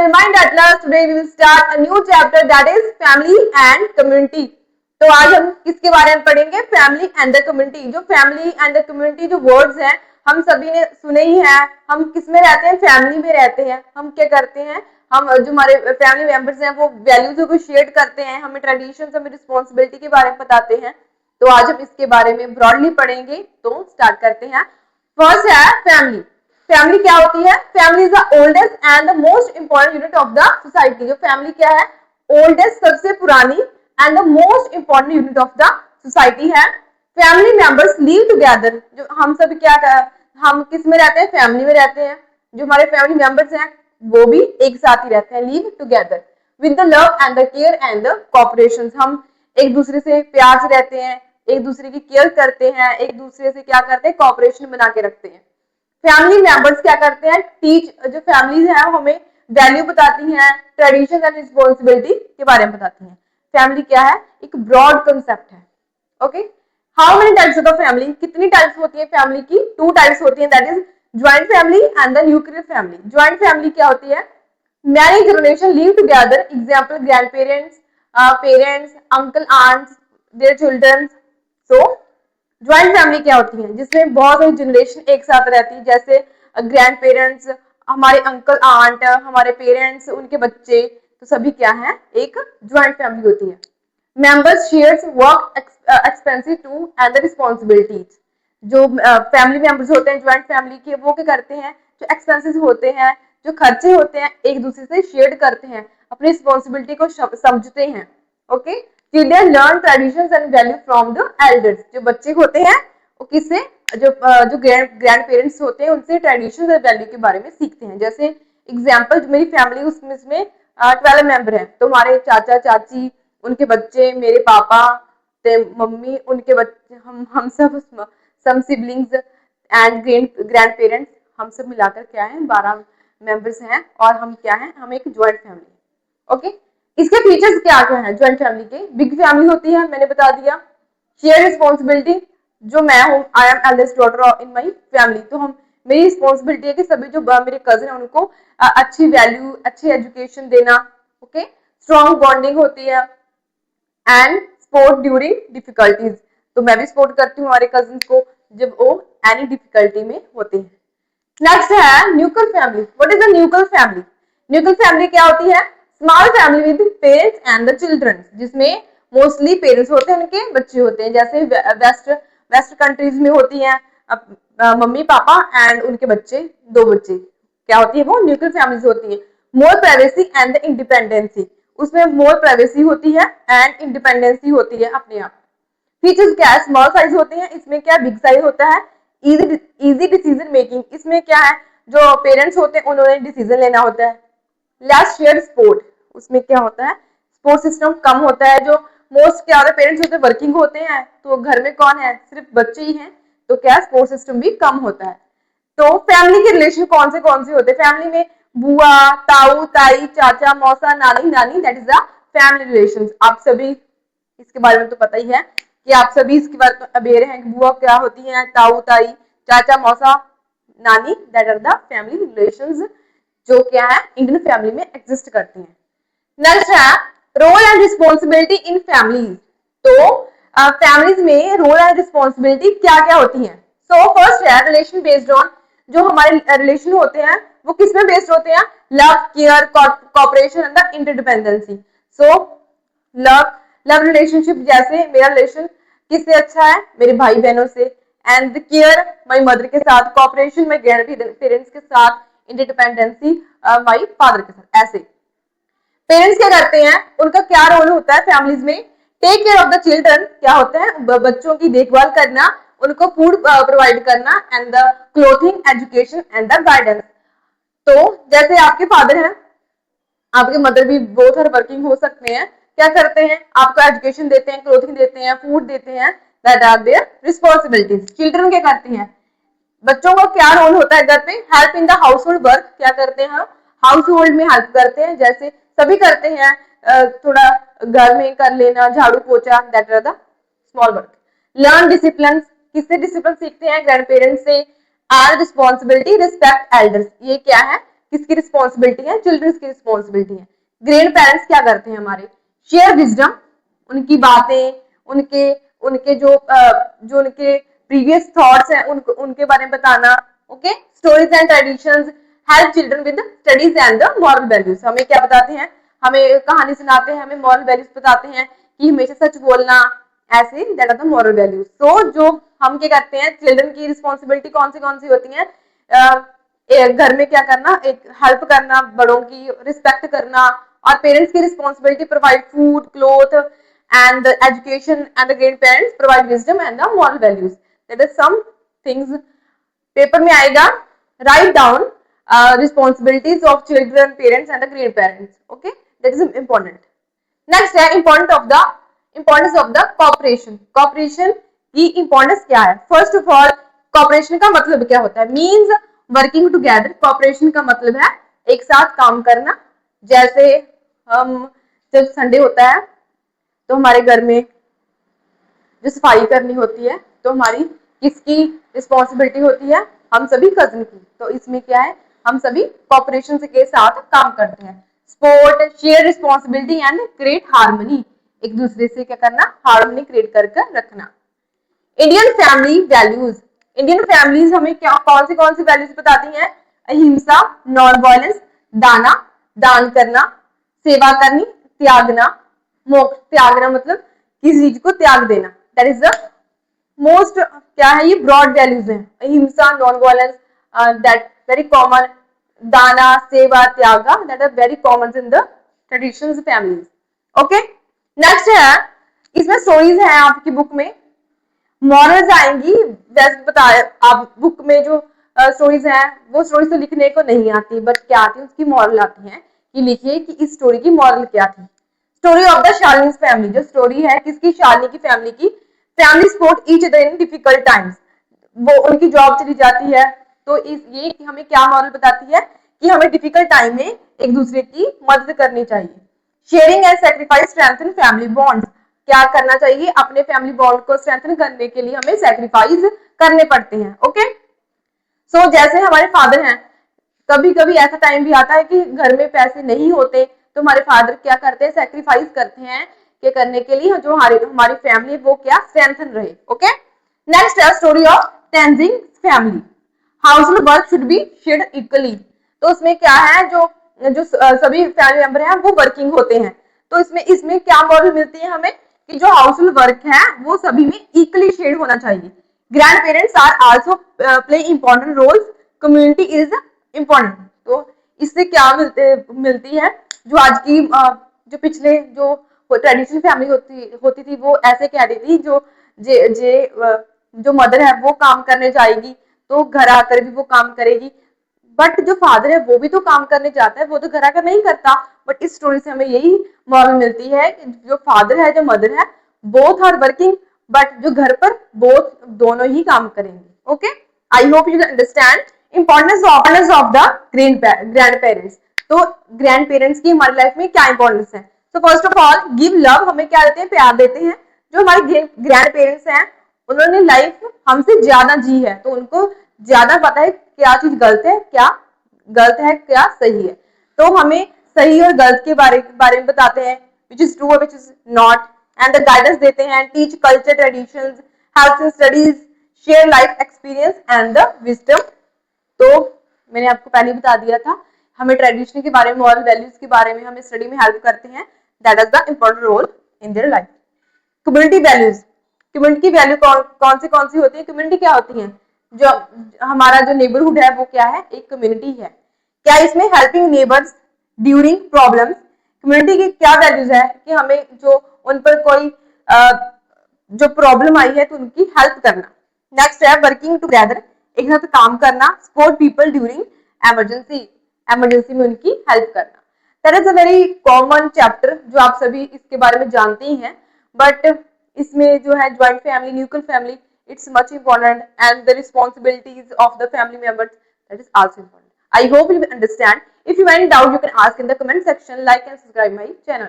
remind at last today we will start a new chapter that is family and community. तो आज हम किसके बारे में पढ़ेंगे? Family and the community. जो फैमिली एंड द कम्युनिटी जो वर्ड्स हैं हम सभी ने सुने ही हैं। हम किस में रहते हैं? फैमिली में रहते हैं। हम क्या करते हैं? हम जो हमारे फैमिली मेंबर्स हैं वो वैल्यूज को शेयर करते हैं, हमें ट्रेडिशंस, हमें रिस्पॉन्सिबिलिटी के बारे में बताते हैं। तो आज हम इसके बारे में ब्रॉडली पढ़ेंगे। तो स्टार्ट करते हैं। फर्स्ट है फैमिली। फैमिली क्या होती है? Family is the oldest and the most important unit of the society. जो फैमिली क्या है? ओल्डेस्ट, सबसे पुरानी and the most important unit of the society है। Family members live together. जो हम सब हम किस में रहते हैं? फैमिली में रहते हैं। जो हमारे फैमिली मेंबर्स हैं वो भी एक साथ ही रहते हैं, live together with the love and the care and the cooperation. हम एक दूसरे से प्यार से रहते हैं, एक दूसरे की केयर करते हैं, एक दूसरे से क्या करते हैं? कोऑपरेशन बना के रखते हैं। फैमिली मेंबर्स क्या करते हैं? जो फैमिलीज हैं वो हमें वैल्यू बताती हैं, ट्रेडिशन एंड रिस्पॉन्सिबिलिटी के बारे में बताती हैं। फैमिली क्या है? एक ब्रॉड कंसेप्ट है। Okay, how many types of family? कितनी टाइप्स होती है फैमिली की? 2 टाइप्स होती है, that is joint family and the nuclear family. Joint family क्या होती है? Many generation live together, example grand parents, parents, uncle, aunts, their children. So joint family क्या होती है? जिसमें बहुत सारी जनरेशन एक साथ रहती है, जैसे ग्रैंड पेरेंट्स, हमारे अंकल आंट, हमारे पेरेंट्स, उनके बच्चे, तो सभी क्या है? एक ज्वाइंट फैमिली होती है। Members shares work expensive too and the responsibilities. जो फैमिली मेंबर्स होते हैं ज्वाइंट फैमिली के, वो क्या करते हैं? जो एक्सपेंसेस होते हैं, जो खर्चे होते हैं, एक दूसरे से शेयर करते हैं, अपनी रिस्पॉन्सिबिलिटी को समझते हैं। Okay, children learn traditions and value from the elders. जो बच्चे होते हैं वो किससे? जो ग्रैंड पेरेंट्स होते हैं उनसे ट्रेडिशंस और वैल्यू के बारे में सीखते हैं। जैसे एग्जांपल, जो मेरी फैमिली उसमें 12 मेंबर हैं, तो हमारे चाचा चाची, उनके बच्चे, मेरे पापा, मम्मी, उनके बच्चे, हम सब सम सिबलिंग्स एंड ग्रैंड पेरेंट्स, हम सब मिलाकर क्या है? 12 मेंबर्स हैं और हम क्या है? हम एक ज्वाइंट फैमिली है। ओके, इसके फीचर्स क्या क्या हैं ज्वाइंट फैमिली के? बिग फैमिली होती है, मैंने बता दिया। शेयर रिस्पॉन्सिबिलिटी, जो मैं हूँ, I am eldest daughter in my family, तो हम मेरी रिस्पॉन्सिबिलिटी है कि सभी जो मेरे कजिन है उनको अच्छी वैल्यू, अच्छी एजुकेशन देना। ओके, स्ट्रॉन्ग बॉन्डिंग होती है एंड सपोर्ट ड्यूरिंग डिफिकल्टीज। तो मैं भी सपोर्ट करती हूँ हमारे कजिन को जब वो एनी डिफिकल्टी में होते हैं। नेक्स्ट है nuclear family. What is the nuclear family? Nuclear family क्या होती है? Small family with parents and the children, जिसमें मोस्टली पेरेंट्स होते हैं, उनके बच्चे होते हैं। जैसे वेस्ट कंट्रीज में होती हैं मम्मी पापा एंड उनके बच्चे, 2 बच्चे, क्या होती है? वो न्यूक्लियर फैमिलीज होती है। More privacy and the independency, उसमें मोर प्राइवेसी होती है एंड इंडिपेंडेंसी होती है अपने आप। फीचर्स क्या है? स्मॉल साइज होते हैं, इसमें क्या बिग साइज होता है। इजी डिसीजन मेकिंग, इसमें क्या है? जो पेरेंट्स होते हैं उन्होंने डिसीजन लेना होता है। लेस शेयर्ड सपोर्ट, उसमें क्या होता है? सपोर्ट सिस्टम कम होता है। जो मोस्ट क्या होता है? पेरेंट्स होते हैं वर्किंग होते हैं, तो घर में कौन है? सिर्फ बच्चे ही हैं, तो क्या सपोर्ट सिस्टम भी कम होता है। तो फैमिली के रिलेशन कौन से होते हैं? फैमिली में बुआ, ताऊ, ताई, चाचा, मौसा, नानी, नानी, that is the family relations. आप सभी इसके बारे में तो पता ही है कि आप सभी इसके बारे में अवेयर हैं कि बुआ क्या होती है, ताऊ, ताई, चाचा, मौसा, नानी, that are the family relations, जो क्या है? इंडियन फैमिली में एग्जिस्ट करती हैं। नेक्स्ट है role and responsibility in families. तो फैमिलीज में रोल एंड रिस्पॉन्सिबिलिटी क्या क्या होती है? सो फर्स्ट है रिलेशन बेस्ड ऑन। जो हमारे रिलेशन होते हैं वो किस में बेस्ड होते हैं? Love, care, cooperation and the interdependency. So love relationship, जैसे मेरा रिलेशन किससे अच्छा है? मेरे भाई बहनों से। एंड केयर माई मदर के साथ, कोऑपरेशन माई ग्रैंड पेरेंट्स के साथ, इंटरडिपेंडेंसी माई फादर के साथ। ऐसे पेरेंट्स क्या करते हैं? उनका क्या रोल होता है फैमिलीज में? Take care of the children, क्या होता है? बच्चों की देखभाल करना, उनको फूड प्रोवाइड करना and the clothing, education and the guidance. तो जैसे आपके फादर हैं, आपके मदर भी बोथ आर वर्किंग हो सकते हैं, क्या करते हैं? आपको एजुकेशन देते हैं, क्लोथिंग देते हैं, फूड देते हैं, that are their responsibilities. Children क्या करते हैं? बच्चों का क्या रोल होता है घर पे? Help in the house hold work, क्या करते हैं? हाउस होल्ड में हेल्प करते हैं, जैसे सभी करते हैं, थोड़ा घर में कर लेना, झाड़ू पोछा, that are the small work. Learn discipline, किससे डिसिप्लिन सीखते हैं? ग्रैंड पेरेंट्स से। आर रिस्पॉन्सिबिलिटी, रिस्पेक्ट एल्डर्स, ये क्या है? किसकी रिस्पॉन्सिबिलिटी है, चिल्ड्रंस की रिस्पॉन्सिबिलिटी है। ग्रैंड पेरेंट्स क्या करते हैं हमारे, शेयर विजडम, उनकी बातें, उनके उनके जो उनके प्रीवियस थॉट्स हैं उनके बारे में बताना। Okay, stories and traditions help children with studies and the moral values. हमें क्या बताते हैं, हमें कहानी सुनाते हैं, हमें मॉरल वैल्यूज बताते हैं कि हमेशा सच बोलना, ऐसे that are the moral values. तो जो हम क्या करते हैं, चिल्ड्रन की रिस्पॉन्सिबिलिटी कौन सी होती है, घर में क्या करना, एक हेल्प करना, बड़ों की रिस्पेक्ट करना, और पेरेंट्स की responsibility provide food, cloth and the education, and the grandparents provide wisdom and the moral values. That is some things paper में आएगा, write down responsibilities of children, parents and the grandparents. Okay, that is important. Next है importance of the cooperation. Cooperation की importance क्या है? First of all, cooperation का मतलब क्या होता है? Means working together. Cooperation का मतलब है एक साथ काम करना। जैसे हम जब संडे होता है तो हमारे घर में जो सफाई करनी होती है, तो हमारी किसकी रिस्पॉन्सिबिलिटी होती है, हम सभी कजन की। तो इसमें क्या है, हम सभी कॉपरेशन के साथ काम करते हैं। Sport, share responsibility and create harmony, एक दूसरे से क्या करना, हार्मनी क्रिएट करके रखना। Indian family values, Indian families हमें क्या कौन सी वैल्यूज बताती हैं, अहिंसा, नॉन वायलेंस, दान करना, सेवा करनी, त्यागना, मोक्ष, त्यागना मतलब किसी चीज को त्याग देना। दैट इज द मोस्ट क्या है, ये ब्रॉड वैल्यूज हैं, ahimsa, non violence, that very common, dana, seva, tyaga, that are very common in the traditions families. Okay, next है, इसमें स्टोरीज हैं आपकी बुक में, मॉरल्स आएंगी। वैसे बताया आप बुक में जो स्टोरीज हैं वो स्टोरीज तो लिखने को नहीं आती, बट क्या आती है, उसकी मॉरल आती है कि लिखिए कि इस स्टोरी की मॉरल क्या थी। Story of the Shalini family, जो स्टोरी है किसकी, शालिनी की फैमिली की। Family support each other in difficult times, वो उनकी जॉब चली जाती है, तो ये हमें क्या मॉरल बताती है कि हमें डिफिकल्ट टाइम में एक दूसरे की मदद करनी चाहिए। Sharing and sacrifice strengthen family bonds, क्या करना चाहिए, अपने फैमिली बॉन्ड को स्ट्रेंथन करने के लिए हमें सैक्रिफाइस करने पड़ते हैं। ओके, सो जैसे हमारे फादर हैं, कभी कभी ऐसा टाइम भी आता है कि घर में पैसे नहीं होते, तो हमारे फादर क्या करते हैं, सैक्रिफाइस करते हैं के करने के लिए जो हमारी फैमिली वो क्या स्ट्रेंथन रहे। ओके, नेक्स्ट है story of Tenzing family, household work should be shared equally. तो उसमें क्या है, जो सभी फैमिली मेंबर हैं वो वर्किंग होते हैं, तो इसमें क्या मॉरल मिलती है हमें कि जो हाउसहोल्ड वर्क है वो सभी में इक्वली शेयर होना चाहिए। Grand parents are also play important roles, community is important. तो इससे क्या मिलती है, जो आज की जो पिछले जो ट्रेडिशनल फैमिली होती थी वो ऐसे कह रही थी, जो मदर है वो काम करने जाएगी तो घर आकर भी वो काम करेगी, बट जो फादर है वो भी तो काम करने जाता है, वो तो घर आकर नहीं करता। बट इस स्टोरी से हमें यही मॉरल मिलती है कि जो फादर है, जो मदर है, बोथ आर वर्किंग, बट जो घर पर बोथ दोनों ही काम करेंगे। Okay, I hope you understand importance of the grand parents. तो ग्रैंड पेरेंट्स की हमारी लाइफ में क्या इंपॉर्टेंस है, तो first of all give love, हमें क्या देते हैं, प्यार देते हैं। जो हमारे ग्रैंड पेरेंट्स हैं उन्होंने लाइफ हमसे ज्यादा जी है, तो उनको ज्यादा पता है क्या चीज गलत है, क्या सही है, तो हमें सही और गलत के बारे में बताते हैं, विच इज ट्रू और which is not, and the guidance देते हैं, teach culture, traditions, help in studies, share life experience and the wisdom. तो मैंने आपको पहले बता दिया था, हमें ट्रेडिशन के बारे में, मॉरल वैल्यूज के बारे में हमें स्टडी में हेल्प करते हैं, that is the important role in their life. Community values, community की वैल्यू कौन सी होती है, कम्युनिटी क्या होती है, जो हमारा जो नेबरहुड है वो क्या है, एक कम्युनिटी है। क्या इसमें helping neighbours during problems, community की क्या वैल्यूज है कि हमें जो उन पर कोई जो प्रॉब्लम आई है तो उनकी हेल्प करना। नेक्स्ट है वर्किंग टुगेदर, एक साथ काम करना, सपोर्ट पीपल ड्यूरिंग इमरजेंसी में उनकी हेल्प करना। That is a very common chapter जो आप सभी इसके बारे में जानते ही हैं, बट इसमें जो है joint family, nuclear family, it's much important, and the responsibilities of the family members, that is also important. I hope you understand. If you have any doubt, you can ask in the comment section. Like and subscribe my channel.